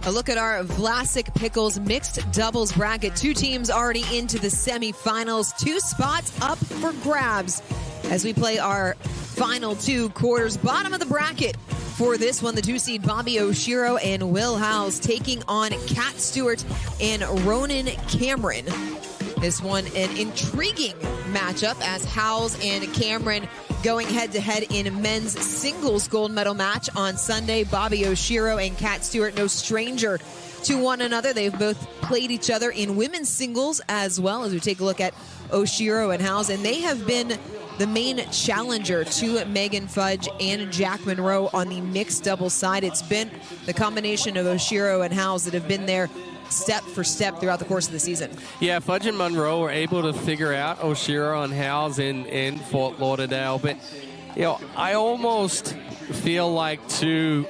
A look at our Vlasic Pickles mixed doubles bracket. 2 teams already into the semifinals. 2 spots up for grabs as we play our final 2 quarters. Bottom of the bracket for this one, the 2-seed Bobbi Oshiro and Will Howells taking on Kat Stewart and Ronan Camron. This one, an intriguing matchup as Howells and Camron going head-to-head in men's singles gold medal match on Sunday. Bobbi Oshiro and Kat Stewart, no stranger to one another. They've both played each other in women's singles as well, as we take a look at Oshiro and Howells. And they have been the main challenger to Megan Fudge and Jack Monroe on the mixed doubles side. It's been the combination of Oshiro and Howells that have been there step for step throughout the course of the season. Yeah, Fudge and Monroe were able to figure out Oshiro and Howells in Fort Lauderdale, but you know, I almost feel like too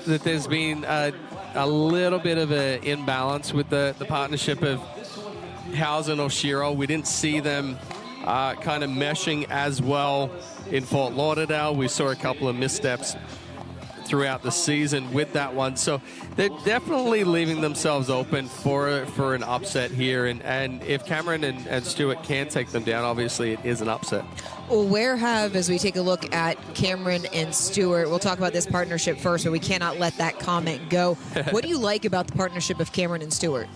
that there's been a little bit of an imbalance with the partnership of Howells and Oshiro. We didn't see them kind of meshing as well in Fort Lauderdale. We saw a couple of missteps throughout the season with that one, so they're definitely leaving themselves open for an upset here, and if Cameron and Stewart can take them down, obviously it is an upset. Well, where have, as we take a look at Cameron and Stewart, we'll talk about this partnership first, but we cannot let that comment go. What do you like about the partnership of Cameron and Stewart?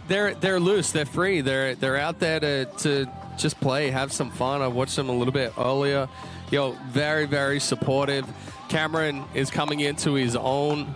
They're loose, they're free, they're out there to just play, have some fun. I watched them a little bit earlier. You know, very, very supportive. Cameron is coming into his own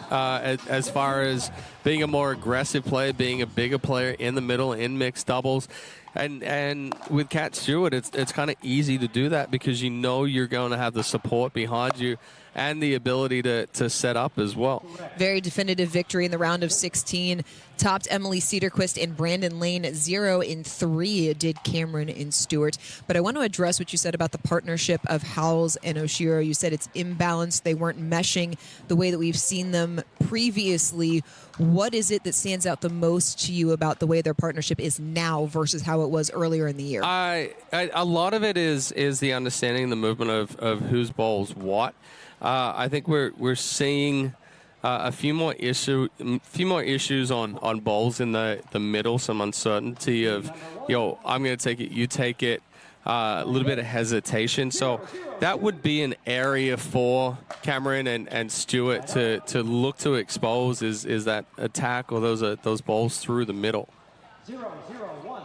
as far as being a more aggressive player, being a bigger player in the middle in mixed doubles. And with Kat Stewart, it's kind of easy to do that because you know you're going to have the support behind you and the ability to set up as well. Very definitive victory in the round of 16. Topped Emily Cedarquist and Brandon Lane. 0-3 did Cameron and Stewart. But I want to address what you said about the partnership of Howells and Oshiro. You said it's imbalanced. They weren't meshing the way that we've seen them previously. What is it that stands out the most to you about the way their partnership is now versus how it was earlier in the year? A lot of it is the understanding the movement of whose bowls what. I think we're seeing a few more issues on bowls in the middle, some uncertainty of, I'm going to take it, you take it, a little bit of hesitation. So that would be an area for Cameron and Stewart to look to expose is that attack or those bowls through the middle. 0-0-1.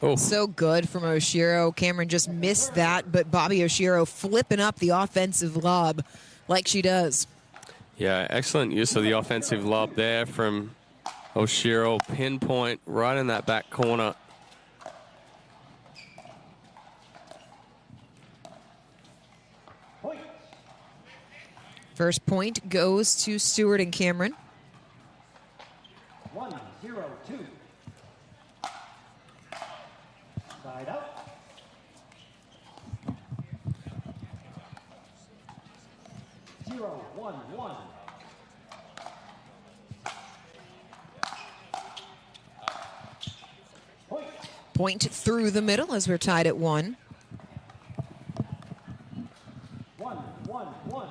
Oh. So good from Oshiro. Cameron just missed that, but Bobbi Oshiro flipping up the offensive lob like she does. Yeah, excellent use of the offensive lob there from Oshiro. Pinpoint right in that back corner. First point goes to Stewart and Camron. 1-0-2. Side out. Zero, 1-1. Point through the middle as we're tied at 1. 1-1-1.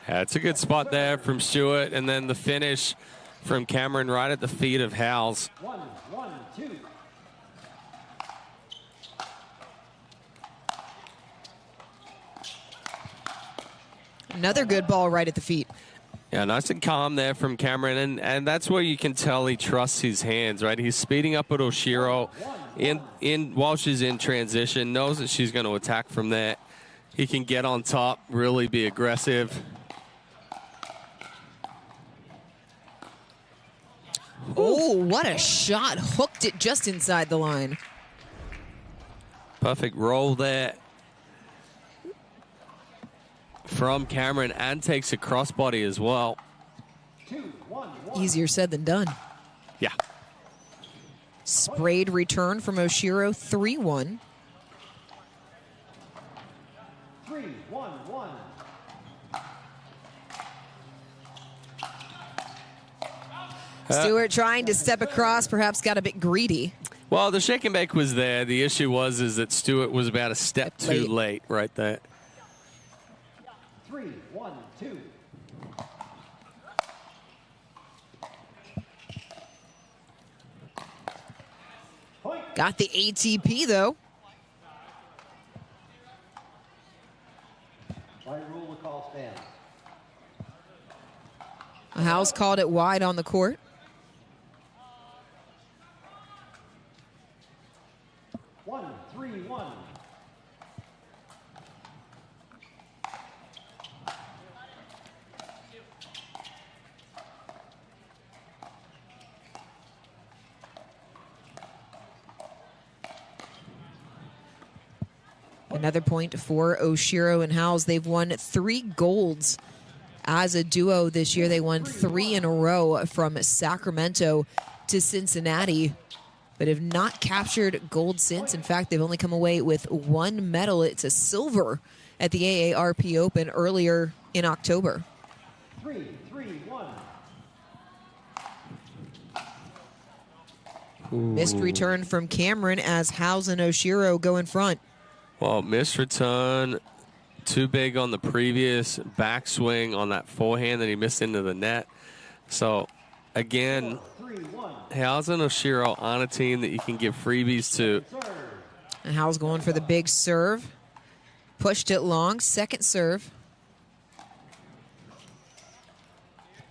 That's a good spot there from Stewart, and then the finish from Cameron right at the feet of Howells. 1-1-2. Another good ball right at the feet. Yeah, nice and calm there from Cameron, and that's where you can tell he trusts his hands, right? He's speeding up at Oshiro while she's in transition, knows that she's going to attack from there. He can get on top, really be aggressive. Oh, what a shot. Hooked it just inside the line. Perfect roll there from Camron and takes a crossbody as well. 2-1-1. Easier said than done. Yeah. Sprayed return from Oshiro, 3-1. 3-1-1. Stewart trying to step across, perhaps got a bit greedy. Well, the shake and bake was there. The issue is that Stewart was about a step too late right there. 3-1-2. Point. Got the ATP, though. By rule, the call stands. Howells called it wide on the court. One, 3-1. Another point for Oshiro and Howells. They've won 3 golds as a duo this year. They won 3 in a row from Sacramento to Cincinnati, but have not captured gold since. In fact, they've only come away with 1 medal. It's a silver at the AARP Open earlier in October. 3-3-1. Missed return from Camron as Howells and Oshiro go in front. Well, missed return, too big on the previous backswing on that forehand that he missed into the net. So, again, 3-1. Howells and Oshiro on a team that you can give freebies to. And Howells going for the big serve. Pushed it long, second serve.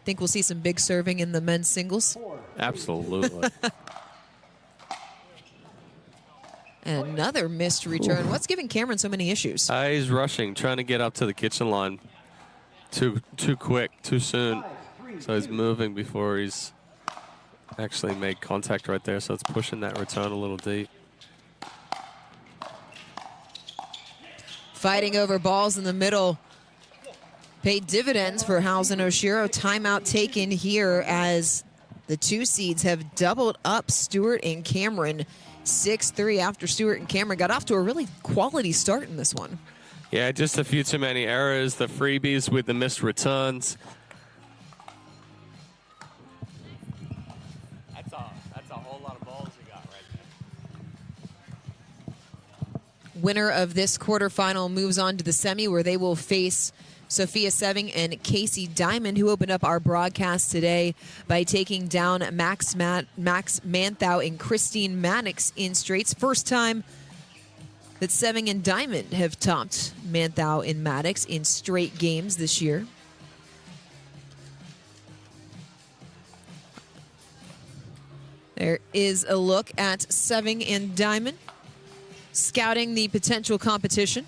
Think we'll see some big serving in the men's singles. Absolutely. And another missed return. What's giving Camron so many issues? He's rushing, trying to get up to the kitchen line. Too quick, too soon. So he's moving before he's actually made contact right there. So it's pushing that return a little deep. Fighting over balls in the middle paid dividends for Howells and Oshiro. Timeout taken here as the 2 seeds have doubled up Stewart and Camron. 6-3 after Stewart and Camron got off to a really quality start in this one. Yeah, just a few too many errors. The freebies with the missed returns. That's a whole lot of balls you got right there. Winner of this quarterfinal moves on to the semi, where they will face Sophia Seving and Casey Diamond, who opened up our broadcast today by taking down Max Manthau and Christine Mannix in straights. First time that Seving and Diamond have topped Manthau and Maddox in straight games this year. There is a look at Seving and Diamond scouting the potential competition.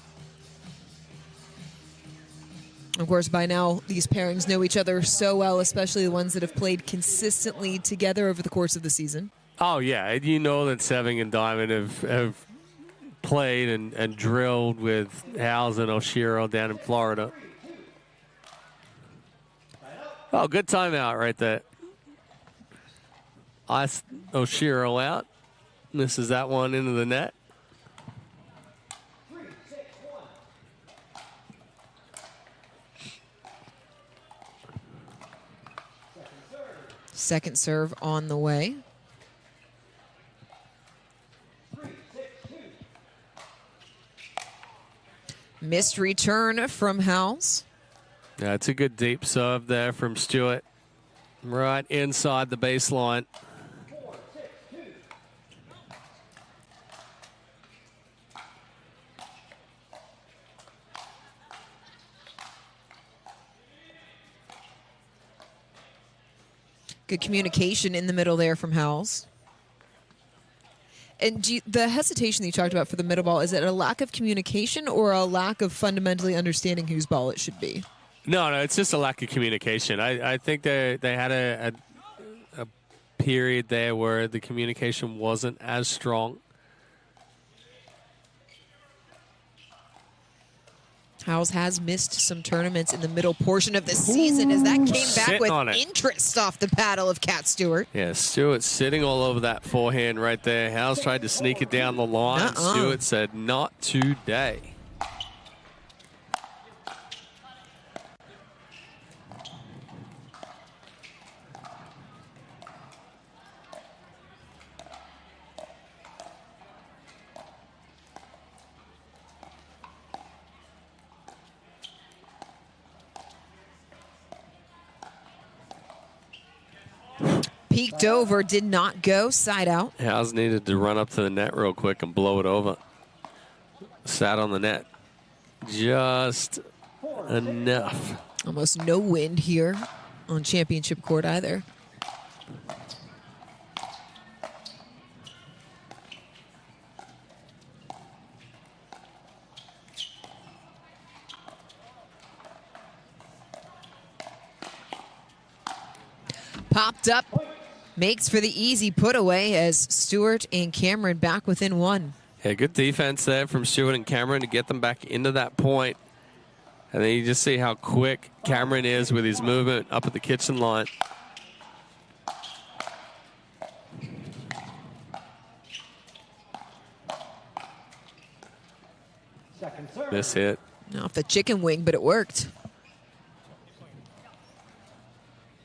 Of course, by now, these pairings know each other so well, especially the ones that have played consistently together over the course of the season. Oh, yeah. You know that Seving and Diamond have played and drilled with Howells and Oshiro down in Florida. Oh, good timeout right there. Oshiro out. Misses that one into the net. Second serve on the way. Missed return from Howells. Yeah, it's a good deep serve there from Stewart. Right inside the baseline. Good communication in the middle there from Howells. And the hesitation that you talked about for the middle ball, is it a lack of communication or a lack of fundamentally understanding whose ball it should be? No, it's just a lack of communication. I think they had a period there where the communication wasn't as strong. Howells has missed some tournaments in the middle portion of the season as that came back with interest off the paddle of Cat Stewart. Yeah, Stewart sitting all over that forehand right there. Howells tried to sneak it down the line. Stewart said, not today. Peeked over, did not go, side out. Howells needed to run up to the net real quick and blow it over. Sat on the net. Just enough. Almost no wind here on championship court either. Popped up. Makes for the easy put away as Stewart and Camron back within one. Yeah, good defense there from Stewart and Camron to get them back into that point. And then you just see how quick Camron is with his movement up at the kitchen line. This hit. Off the chicken wing, but it worked.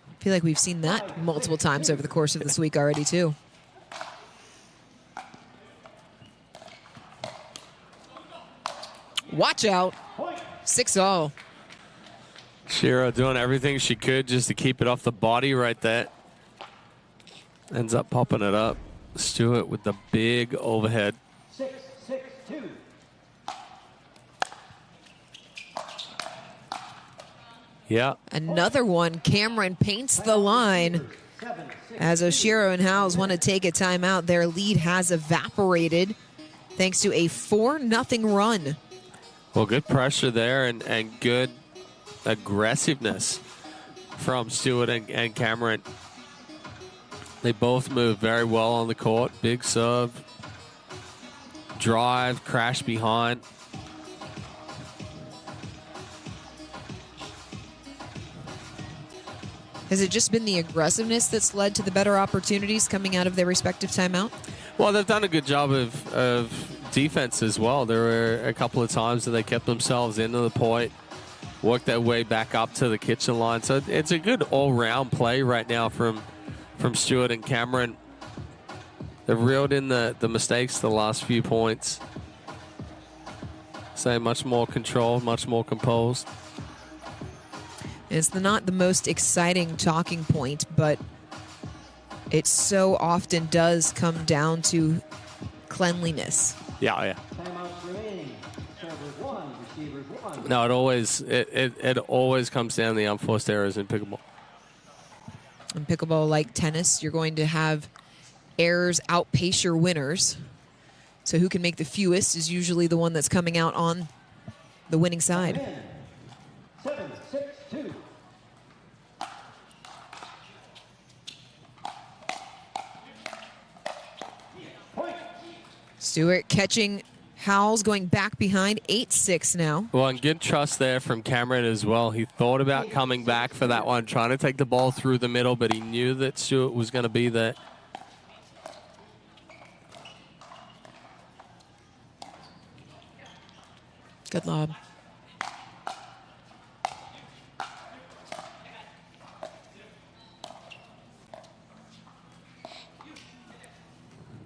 I feel like we've seen that multiple times over the course of this week already, too. Watch out. 6-0. Oshiro doing everything she could just to keep it off the body right there. Ends up popping it up. Stewart with the big overhead. 6-6-2. Yeah. Another one. Camron paints the line as Oshiro and Howells want to take a timeout. Their lead has evaporated thanks to a 4-0 run. Well, good pressure there and good aggressiveness from Stewart and Camron. They both move very well on the court. Big serve, drive, crash behind. Has it just been the aggressiveness that's led to the better opportunities coming out of their respective timeout? Well, they've done a good job of defense as well. There were a couple of times that they kept themselves into the point, worked their way back up to the kitchen line. So it's a good all-round play right now from Stewart and Camron. They've reeled in the mistakes the last few points. So much more controlled, much more composed. It's not the most exciting talking point, but it so often does come down to cleanliness. Yeah. Timeouts remaining. Servers 1, receivers 1. No, it always comes down to the unforced errors in pickleball. In pickleball, like tennis, you're going to have errors outpace your winners. So who can make the fewest is usually the one that's coming out on the winning side. 7-6-2. Stewart catching Howells, going back behind, 8-6 now. Well, and good trust there from Camron as well. He thought about coming back for that one, trying to take the ball through the middle, but he knew that Stewart was going to be there. Good lob.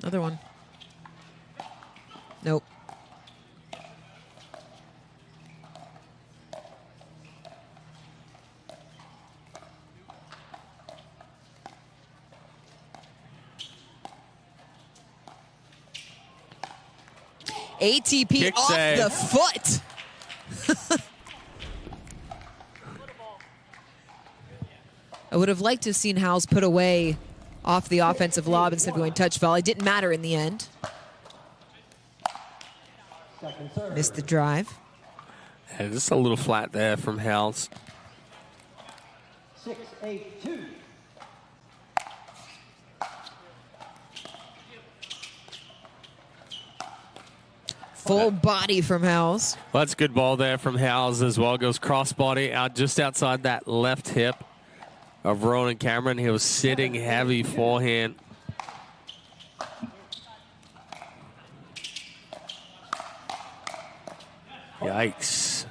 Another one. Nope. ATP Kick off save. the foot. I would have liked to have seen Howells put away off the offensive lob instead of going touch foul. It didn't matter in the end. Missed the drive. Yeah, just a little flat there from Howells. 6-8-2. Full body from Howells. Well, that's a good ball there from Howells as well. Goes crossbody out just outside that left hip of Ronan Camron. He was sitting heavy forehand. Yikes.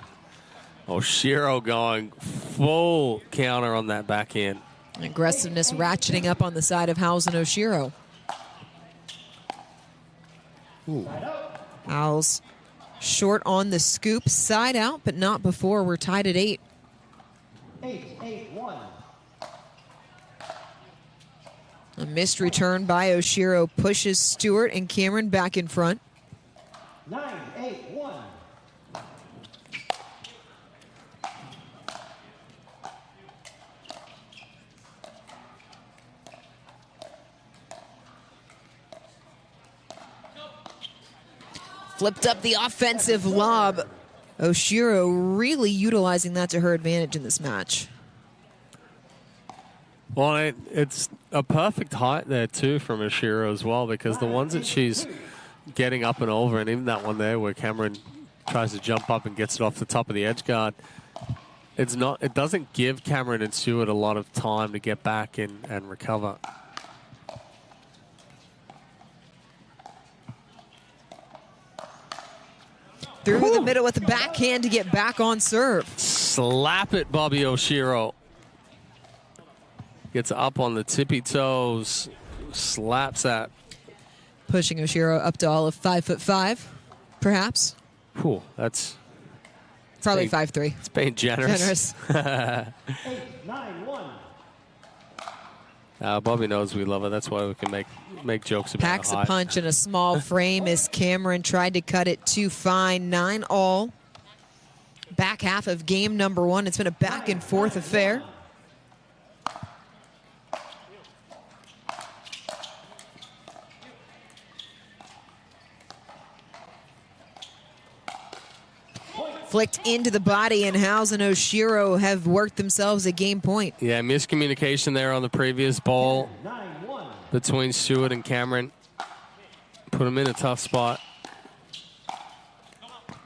Oshiro going full counter on that backhand. Aggressiveness ratcheting up on the side of Howells and Oshiro. Howells short on the scoop, side out, but not before. We're tied at 8. 8-8-1. A missed return by Oshiro pushes Stewart and Camron back in front. 9-8-1. Flipped up the offensive lob. Oshiro really utilizing that to her advantage in this match. Well, it's a perfect height there, too, from Oshiro as well, because the ones that she's getting up and over, and even that one there where Camron tries to jump up and gets it off the top of the edge guard, it doesn't give Camron and Stewart a lot of time to get back and recover. Through the middle with the backhand to get back on serve. Slap it, Bobbi Oshiro. Gets up on the tippy toes, slaps that. Pushing Oshiro up to all of 5'5", perhaps. Whew, that's probably 5'3". It's being generous. 8-9-1. Bobbi knows we love her. That's why we can make jokes about Packs her a height. punch in a small frame as Camron tried to cut it too fine. 9-all. Back half of game number 1. It's been a back and forth affair. Flicked into the body, and Howells and Oshiro have worked themselves a game point. Yeah, miscommunication there on the previous ball 9-1. between Stewart and Camron. Put him in a tough spot.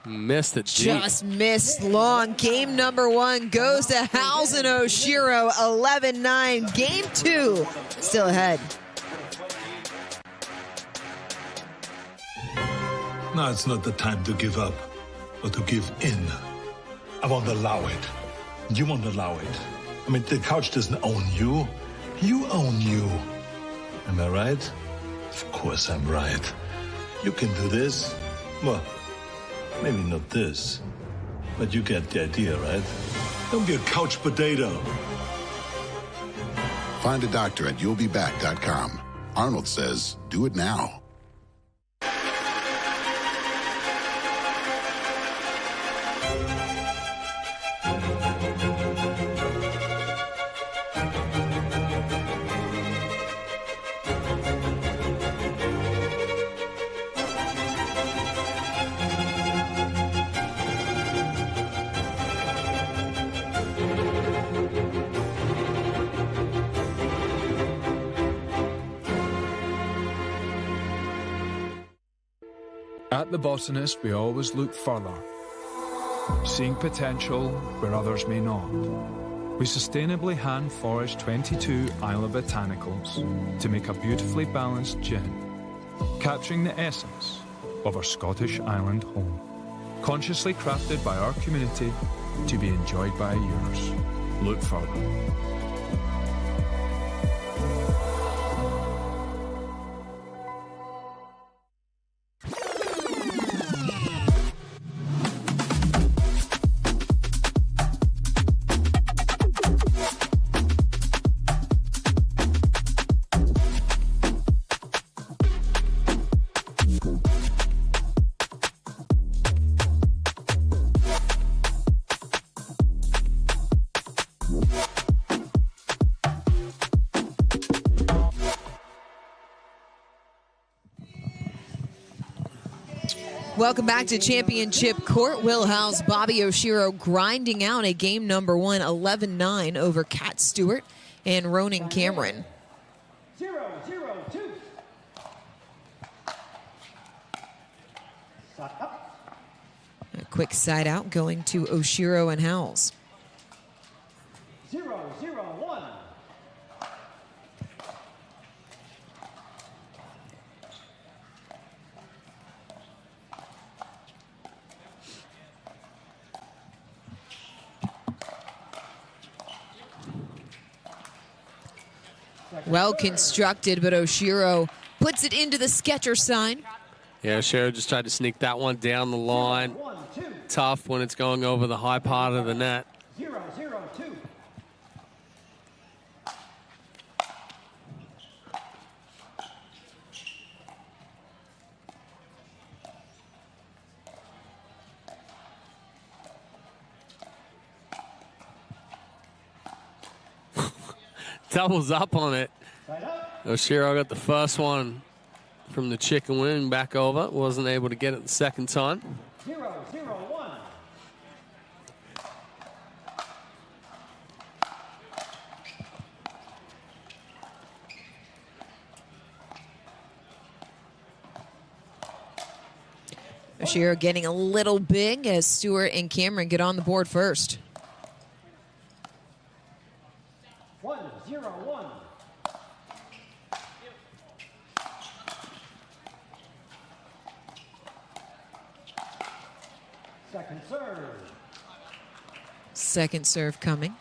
Missed it deep. Just missed long. Game number 1 goes to Howells and Oshiro, 11-9. Game 2 still ahead. Now it's not the time to give up or to give in. I won't allow it. You won't allow it. I mean, the couch doesn't own you. You own you. Am I right? Of course I'm right. You can do this. Well, maybe not this, but you get the idea, right? Don't be a couch potato. Find a doctor at you'llbeback.com. Arnold says, do it now. At The Botanist, we always look further, seeing potential where others may not. We sustainably hand forage 22 Isla botanicals to make a beautifully balanced gin, capturing the essence of our Scottish island home. Consciously crafted by our community to be enjoyed by yours. Look further. Welcome back to Championship Court. Will Howells, Bobbi Oshiro grinding out a game number 1, 11-9 over Kat Stewart and Ronan Camron. 0-0-2. Shot up. Quick side out going to Oshiro and Howells. 0-0-1. Well constructed, but Oshiro puts it into the sketcher sign. Yeah, Oshiro just tried to sneak that one down the line. 1-2. Tough when it's going over the high part of the net. 0-0-2. Doubles up on it. Side up. Oshiro got the first one from the chicken wing back over. Wasn't able to get it the second time. 0-0-1. Oshiro getting a little big as Stewart and Camron get on the board first. 1-0-1. Second serve. Second serve coming.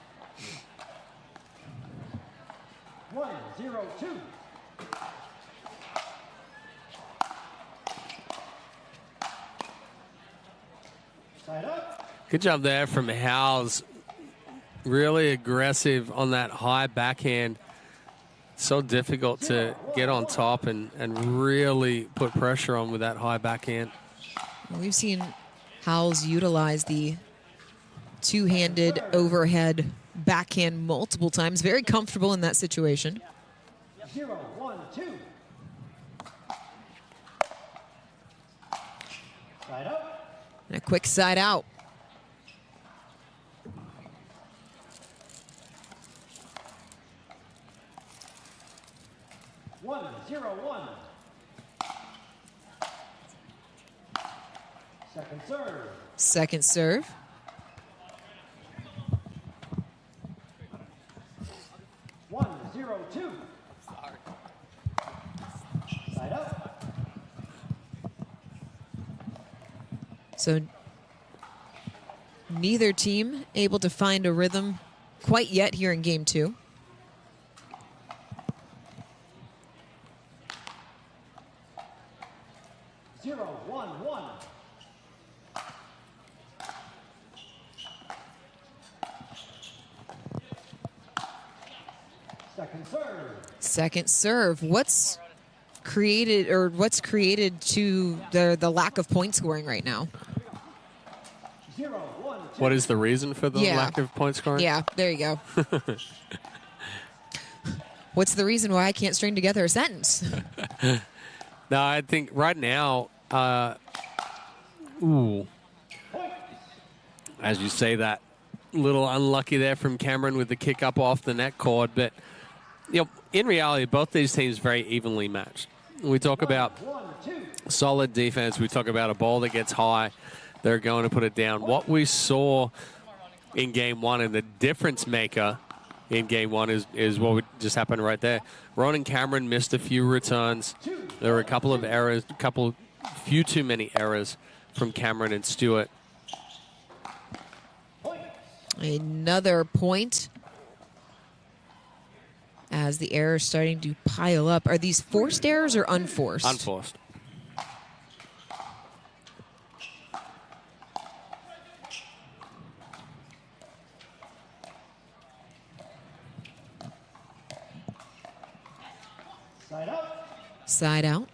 1-0-2. Side up. Good job there from Howells. Really aggressive on that high backhand. So difficult to get on top and really put pressure on with that high backhand. We've seen Howells utilize the two-handed overhead backhand multiple times. Very comfortable in that situation. 0-1-2. Side up. And a quick side out. 1-0-1. Second serve. Second serve. One, 0-2. Side up. So neither team able to find a rhythm quite yet here in game two. Zero, 1-1. Second serve. Second serve. What's created to the lack of point scoring right now? 0-1-2. What is the reason for the lack of point scoring? Yeah, there you go. What's the reason why I can't string together a sentence? No, I think right now, as you say that, little unlucky there from Camron with the kick up off the net cord, but in reality, both these teams very evenly matched. We talk about 1-2. solid defense. We talk about a ball that gets high. They're going to put it down. What we saw in game one and the difference maker in game one is what just happened right there. Ronan Camron missed a few returns. There were a couple of errors, few too many errors from Camron and Stewart. Another point as the errors starting to pile up. Are these forced errors or unforced? Unforced. Side up. Side out.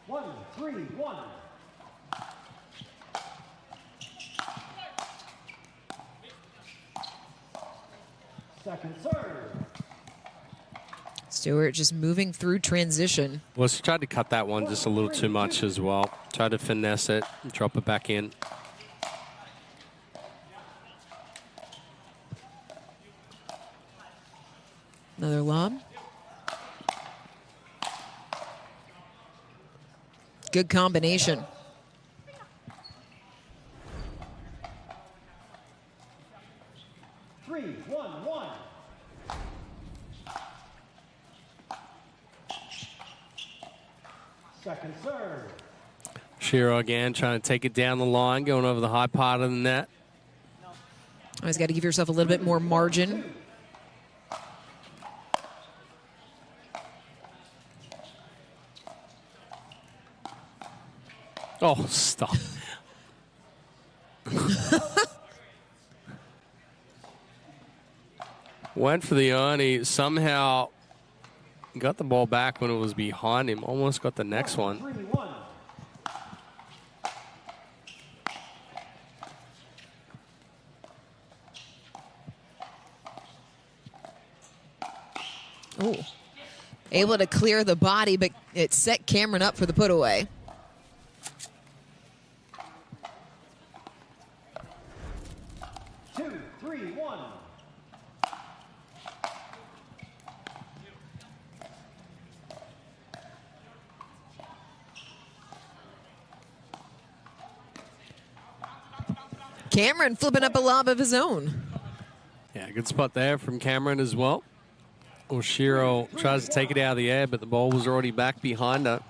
One, 3-1. Second serve. Stewart just moving through transition. Well, she tried to cut that one just a little too much as well. Tried to finesse it and drop it back in. Another lob. Good combination. Three, one. Second serve. Oshiro again trying to take it down the line, going over the high part of the net. Always got to give yourself a little bit more margin. Oh, stop. Went for the Ernie, somehow got the ball back when it was behind him. Almost got the next one. 3-1. Ooh. Able to clear the body, but it set Camron up for the put away. Camron flipping up a lob of his own. Yeah, good spot there from Camron as well. Oshiro tries to take it out of the air, but the ball was already back behind her.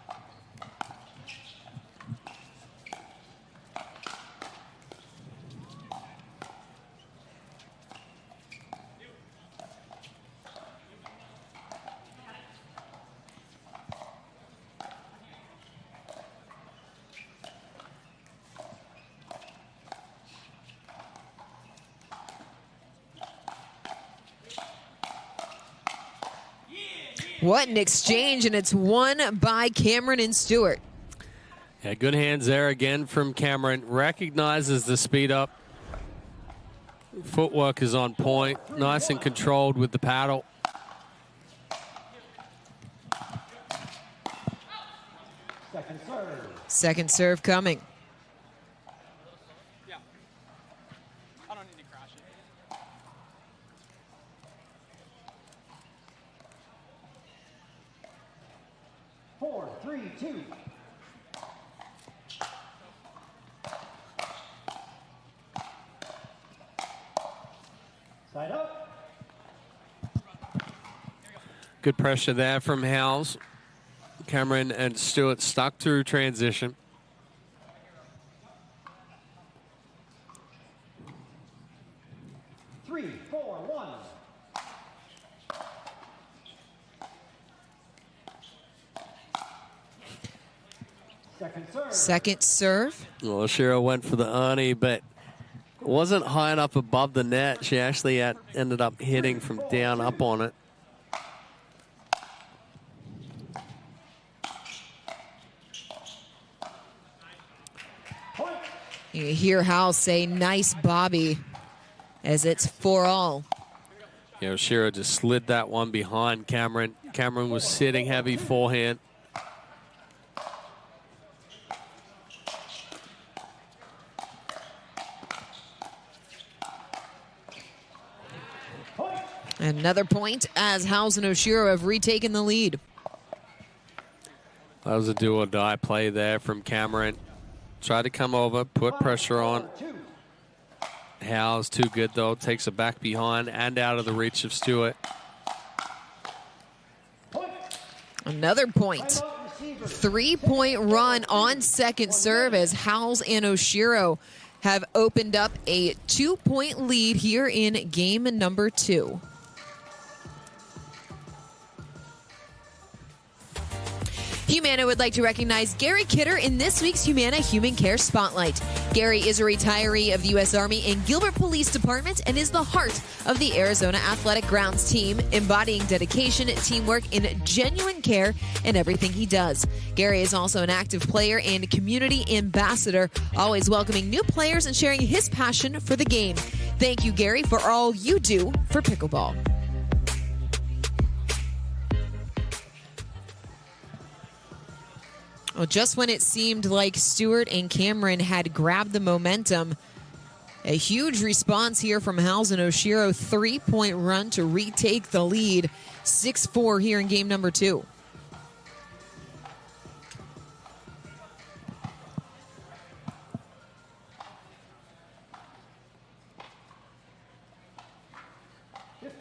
What an exchange, and it's won by Camron and Stewart. Yeah, good hands there again from Camron. Recognizes the speed up. Footwork is on point. Nice and controlled with the paddle. Second serve coming. Good pressure there from Howells. Camron and Stewart stuck through transition. Three, four, one. Second serve. Well, Oshiro went for the Ernie, but it wasn't high enough above the net. She actually ended up hitting from down up on it. You hear Howells say, nice Bobbi, as it's 4-all. Yeah, Oshiro just slid that one behind Camron. Camron was sitting heavy forehand. Another point as Howells and Oshiro have retaken the lead. That was a do or die play there from Camron. Tried to come over, put pressure on. Howells too good though, takes it back behind and out of the reach of Stewart. Another point. 3-point run on second serve as Howells and Oshiro have opened up a 2-point lead here in game number 2. Humana would like to recognize Gary Kidder in this week's Humana Human Care Spotlight. Gary is a retiree of the U.S. Army and Gilbert Police Department and is the heart of the Arizona Athletic Grounds team, embodying dedication, teamwork, and genuine care in everything he does. Gary is also an active player and community ambassador, always welcoming new players and sharing his passion for the game. Thank you, Gary, for all you do for pickleball. Well, just when it seemed like Stewart and Camron had grabbed the momentum, a huge response here from Howells and Oshiro. 3-point run to retake the lead. 6-4 here in game number 2.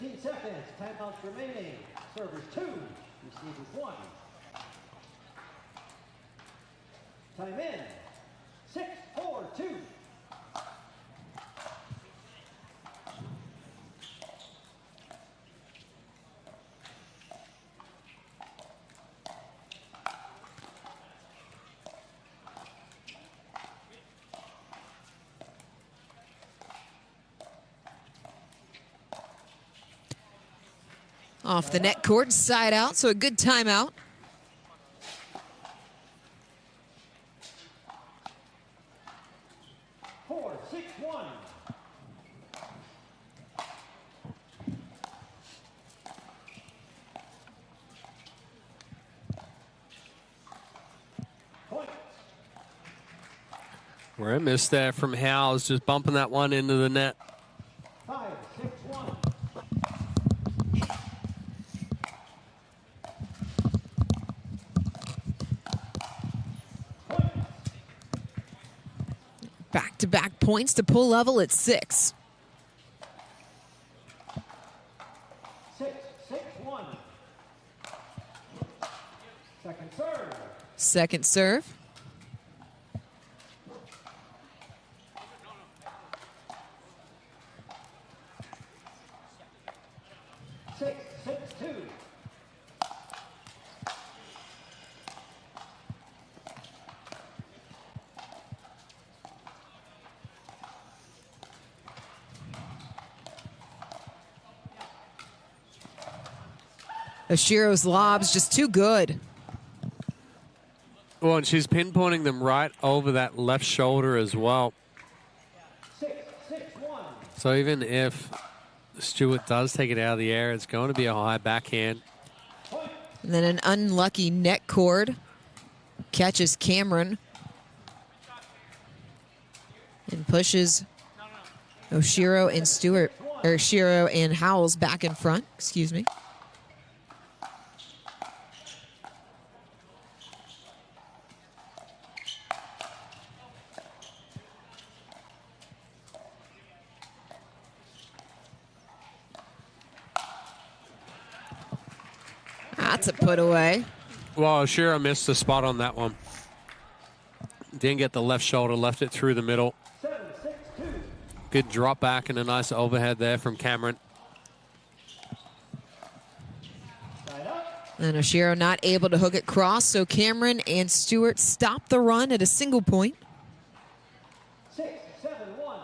15 seconds. Timeouts remaining. Servers 2, receivers 1. Time in. 6-4-2. Off the net court, side out, so a good timeout. Where I missed there from Howells, just bumping that one into the net. 5-6-1. Back-to-back points to pull level at 6. 6-6-1. Second serve. Second serve. 6-6-2. Oshiro's lob's just too good. Well, and she's pinpointing them right over that left shoulder as well. 6-6-1. So even if Stewart does take it out of the air, it's going to be a high backhand. And then an unlucky net cord catches Camron and pushes Oshiro and Stewart, or Oshiro and Howells back in front, excuse me. That's a put away. Well, Oshiro missed the spot on that one. Didn't get the left shoulder, left it through the middle. 7-6-2. Good drop back and a nice overhead there from Camron. Side up. And Oshiro not able to hook it cross, so Camron and Stewart stop the run at a single point. 6-7-1.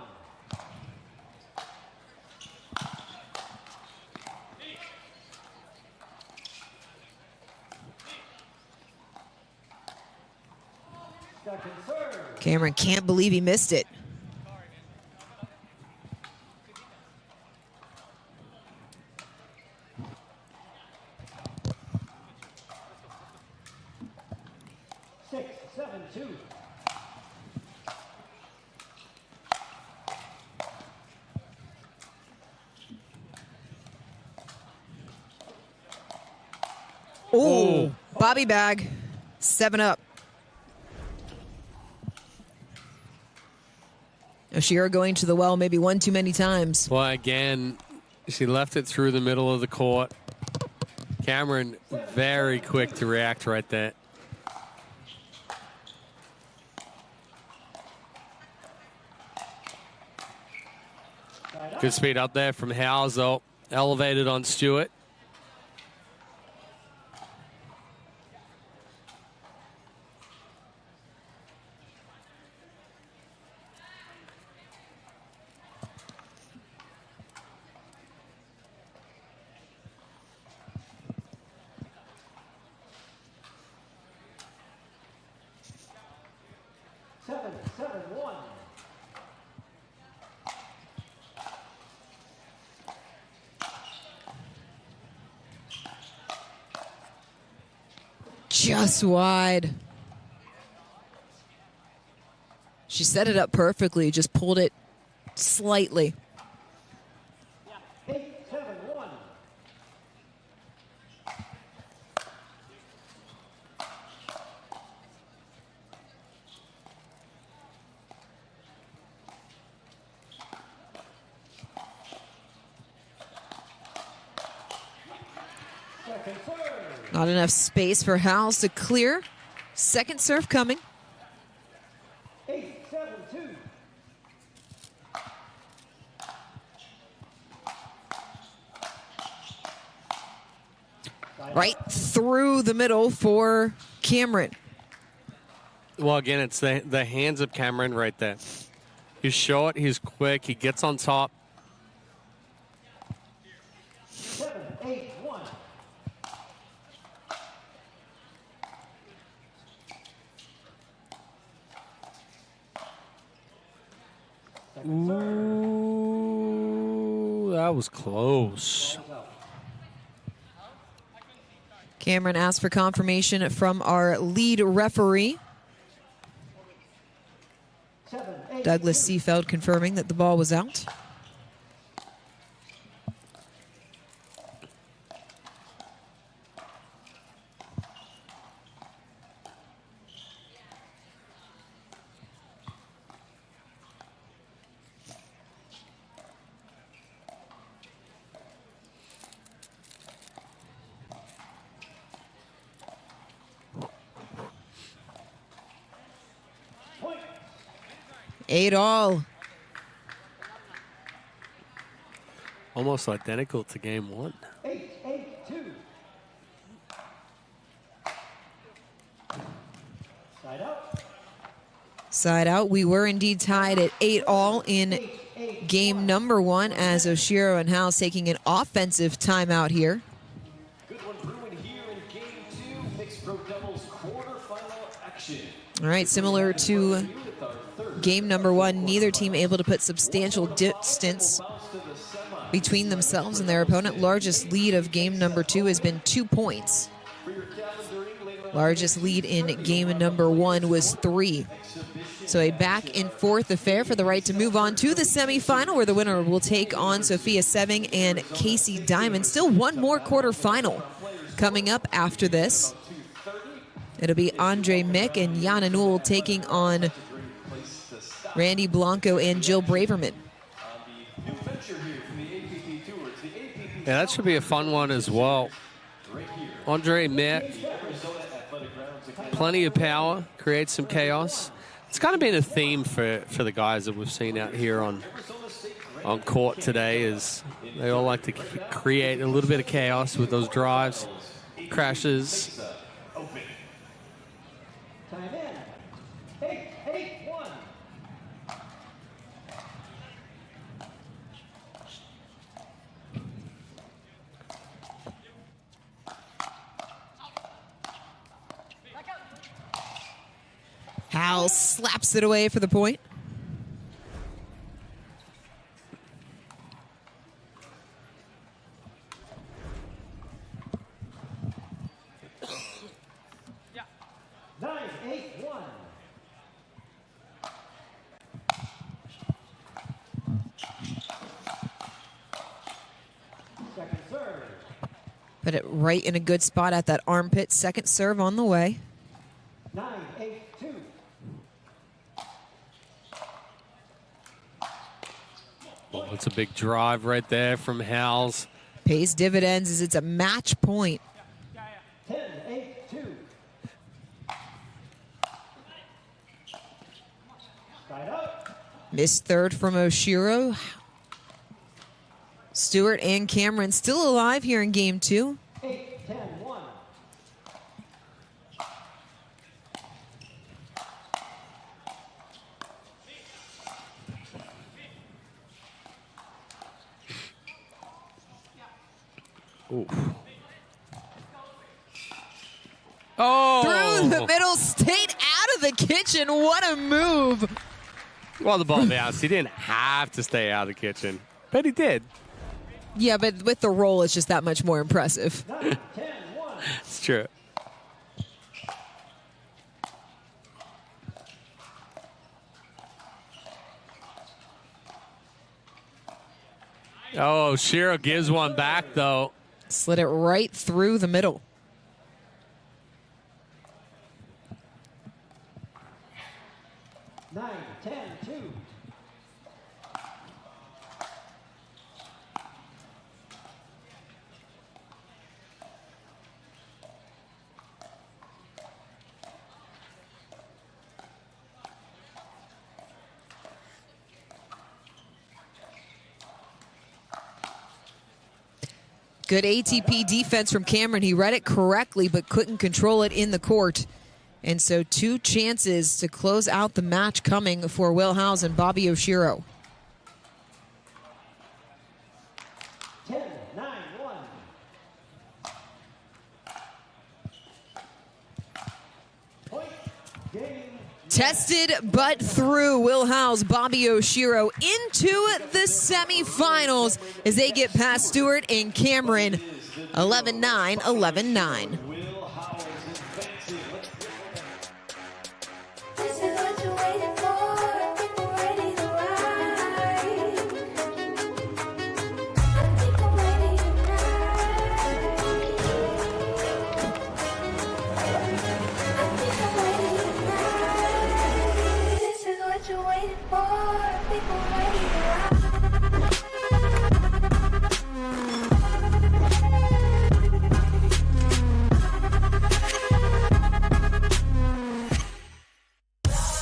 Second serve. Camron can't believe he missed it. Six, 7-2. Oh, Bobby bag, 7-up. Oshiro going to the well maybe one too many times. Well, again, she left it through the middle of the court. Camron very quick to react right there. Good speed up there from Howells, though. Elevated on Stewart. Seven, 7-1. Just wide. She set it up perfectly, just pulled it slightly. 8-7-1. Not enough space for Howells to clear. Second serve coming. 8-7-2. Right through the middle for Camron. Well, again, it's the hands of Camron right there. He's short, he's quick, he gets on top. 7-8-1. Ooh, that was close. Camron asked for confirmation from our lead referee. Douglas Seefeld confirming that the ball was out. Point. 8-all. Almost identical to game 1. 8-8-2. Side out. Side out. We were indeed tied at 8-all in game number 1 as Oshiro and Howells taking an offensive timeout here. Good one brewing here in game 2. Mixed pro doubles quarterfinal action. All right, similar to game number 1, neither team able to put substantial distance between themselves and their opponent. Largest lead of game number 2 has been 2 points. Largest lead in game number 1 was 3. So a back and forth affair for the right to move on to the semifinal, where the winner will take on Sophia Seving and Casey Diamond. Still one more quarterfinal coming up after this. It'll be Andre Mick and Yana Newell taking on Randy Blanco and Jill Braverman. Yeah, that should be a fun one as well. Andre Mick, plenty of power, creates some chaos. It's kind of been a theme for the guys that we've seen out here on court today, is they all like to create a little bit of chaos with those drives, crashes. Time in. 8-8-1. Howells slaps it away for the point. Yeah. 9-8-1. Second serve. Put it right in a good spot at that armpit. Second serve on the way. 9-8-2. Oh, it's a big drive right there from Howells. Pays dividends as it's a match point. 10-8-2. Side up. Missed third from Oshiro. Stewart and Camron still alive here in game 2. 8-10-1. Oof. Oh! Through the middle, stayed out of the kitchen. What a move. Well, the ball bounced. He didn't have to stay out of the kitchen, but he did. Yeah, but with the roll, it's just that much more impressive. 9-10-1. It's true. Oh, Shiro gives one back, though. Slid it right through the middle. Nine, 10-2. Good ATP defense from Camron. He read it correctly, but couldn't control it in the court. And so 2 chances to close out the match coming for Will Howells and Bobbi Oshiro. 10, 9, 1. Point game. Tested but through. Will Howells, Bobbi Oshiro into the semifinals as they get past Stewart and Camron. 11-9, 11-9.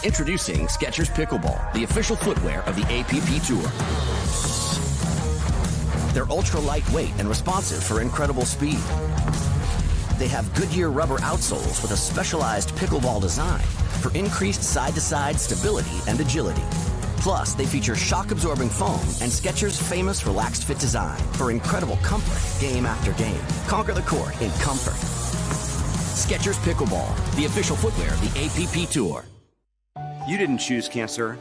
Introducing Skechers Pickleball, the official footwear of the APP Tour. They're ultra lightweight and responsive for incredible speed. They have Goodyear rubber outsoles with a specialized pickleball design for increased side-to-side stability and agility. Plus, they feature shock-absorbing foam and Skechers' famous relaxed fit design for incredible comfort game after game. Conquer the court in comfort. Skechers Pickleball, the official footwear of the APP Tour. You didn't choose cancer,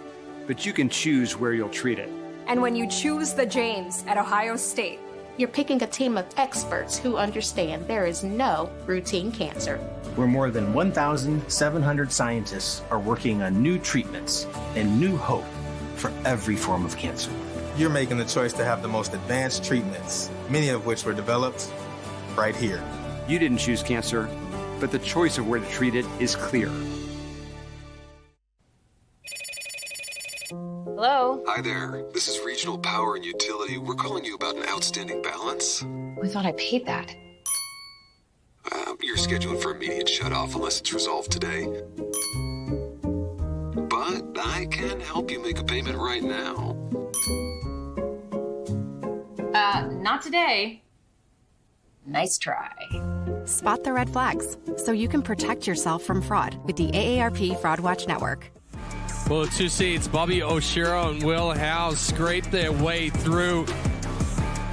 but you can choose where you'll treat it. And when you choose the James at Ohio State, you're picking a team of experts who understand there is no routine cancer. Where more than 1,700 scientists are working on new treatments and new hope for every form of cancer. You're making the choice to have the most advanced treatments, many of which were developed right here. You didn't choose cancer, but the choice of where to treat it is clear. Hello? Hi there. This is Regional Power and Utility. We're calling you about an outstanding balance. I thought I paid that. You're scheduled for immediate shutoff unless it's resolved today. But I can help you make a payment right now. Not today. Nice try. Spot the red flags so you can protect yourself from fraud with the AARP Fraud Watch Network. Well, the 2 seeds, Bobbi Oshiro and Will Howells, scraped their way through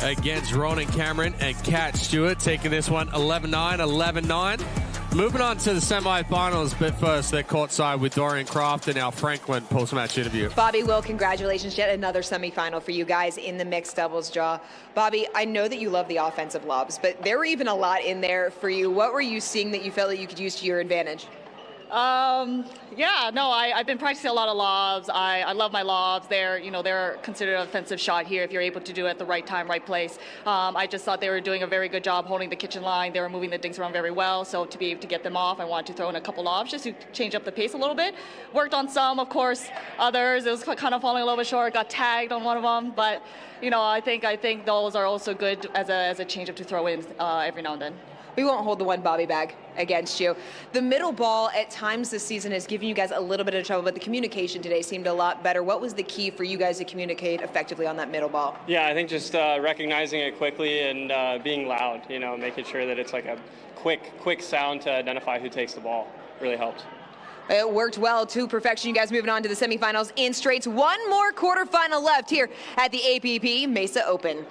against Ronan Camron and Kat Stewart, taking this one 11-9, 11-9. Moving on to the semifinals, but first they're courtside with Dorian Kraft and our Franklin post-match interview. Bobbi, Will, congratulations. Yet another semifinal for you guys in the mixed doubles draw. Bobbi, I know that you love the offensive lobs, but there were even a lot in there for you. What were you seeing that you felt that you could use to your advantage? I've been practicing a lot of lobs. I love my lobs. They're considered an offensive shot here if you're able to do it at the right time, right place. I just thought they were doing a very good job holding the kitchen line. They were moving the dinks around very well. So to be able to get them off, I wanted to throw in a couple lobs just to change up the pace a little bit. Worked on some, of course. Others, it was kind of falling a little bit short. Got tagged on one of them, but I think those are also good as a change up to throw in every now and then. We won't hold the one Bobbi bag against you. The middle ball at times this season has given you guys a little bit of trouble, but the communication today seemed a lot better. What was the key for you guys to communicate effectively on that middle ball? Yeah, I think just recognizing it quickly and being loud, making sure that it's like a quick sound to identify who takes the ball really helped. It worked well to perfection. You guys moving on to the semifinals in straights. One more quarterfinal left here at the APP Mesa Open.